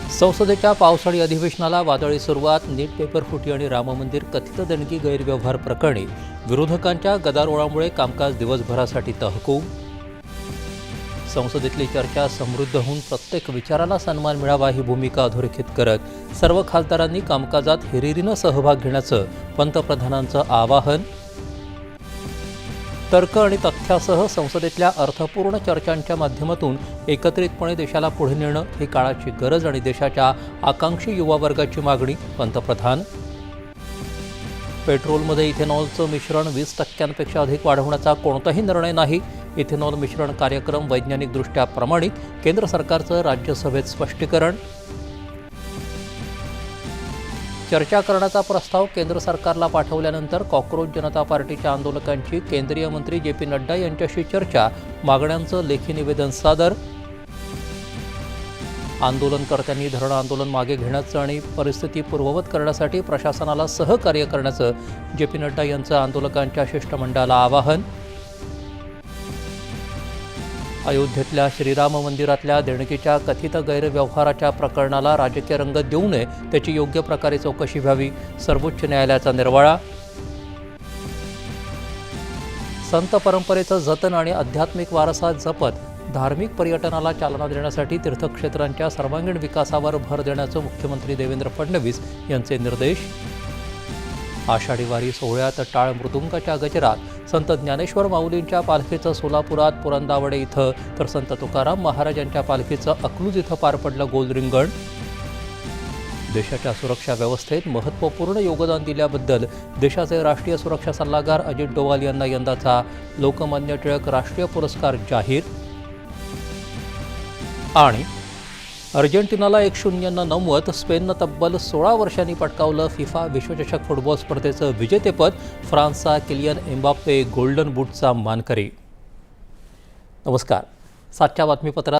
संसदेच्या पावसाळी अधिवेशनाला वादळी सुरुवात. नीट पेपर फुटी आणि राममंदिर कथित देणगी गैरव्यवहार प्रकरणी विरोधकांच्या गदारोळामुळे कामकाज दिवसभरासाठी तहकूब. संसदेतली चर्चा समृद्ध होऊन प्रत्येक विचाराला सन्मान मिळावा ही भूमिका अधोरेखित करत सर्व खासदारांनी कामकाजात हिरिरीनं सहभाग घेण्याचं पंतप्रधानांचं आवाहन. तर्क आणि तथ्यासह संसदेतल्या अर्थपूर्ण चर्चांच्या माध्यमातून एकत्रितपणे देशाला पुढे नेणं ही काळाची गरज आणि देशाच्या आकांक्षी युवा वर्गाची मागणी. पंतप्रधान. पेट्रोलमध्ये इथेनॉलचं मिश्रण 20% अधिक वाढवण्याचा कोणताही निर्णय नाही. इथेनॉल मिश्रण कार्यक्रम वैज्ञानिकदृष्ट्या प्रमाणित. केंद्र सरकारचं राज्यसभेत स्पष्टीकरण. चर्चा करण्याचा प्रस्ताव केंद्र सरकारला पाठवल्यानंतर कॉक्रोच जनता पार्टीच्या आंदोलकांची केंद्रीय मंत्री जे.पी. नड्डा यांच्याशी चर्चा. मागण्यांचं लेखी निवेदन सादर. आंदोलनकर्त्यांनी धरणं आंदोलन मागे घेण्याचं आणि परिस्थिती पूर्ववत करण्यासाठी प्रशासनाला सहकार्य करण्याचं जे.पी. नड्डा यांचं आंदोलकांच्या शिष्टमंडळाला आवाहन. अयोध्येतल्या श्रीराम मंदिरातल्या देणगीच्या कथित गैरव्यवहाराच्या प्रकरणाला राजकीय रंगत देऊ नये, त्याची योग्य प्रकारे चौकशी व्हावी. सर्वोच्च न्यायालयाचा निर्वाळा. संत परंपरेचं जतन आणि आध्यात्मिक वारसा जपत धार्मिक पर्यटनाला चालना देण्यासाठी तीर्थक्षेत्रांच्या सर्वांगीण विकासावर भर देण्याचं मुख्यमंत्री देवेंद्र फडणवीस यांचे निर्देश. आषाढी वारी सोहळ्यात टाळ मृदुंगाच्या गजरात संत ज्ञानेश्वर माऊलींच्या पालखीचं सोलापुरात पुरंदावडे इथं, तर संत तुकाराम महाराजांच्या पालखीचं अकलूज इथं पार पडलं गोल रिंगण. देशाच्या सुरक्षा व्यवस्थेत महत्त्वपूर्ण योगदान दिल्याबद्दल देशाचे राष्ट्रीय सुरक्षा सल्लागार अजित डोवाल यांना यंदाचा लोकमान्य टिळक राष्ट्रीय पुरस्कार जाहीर. आणि अर्जेंटिनाला 1-0 नमवत स्पेननं तब्बल 16 वर्षांनी पटकावलं फिफा विश्वचषक फुटबॉल स्पर्धेचं विजेतेपद. फ्रान्सचा किलियन एम्बाप्पे गोल्डन बूटचा मानकरी. नमस्कार. 7च्या बातमीपत्रात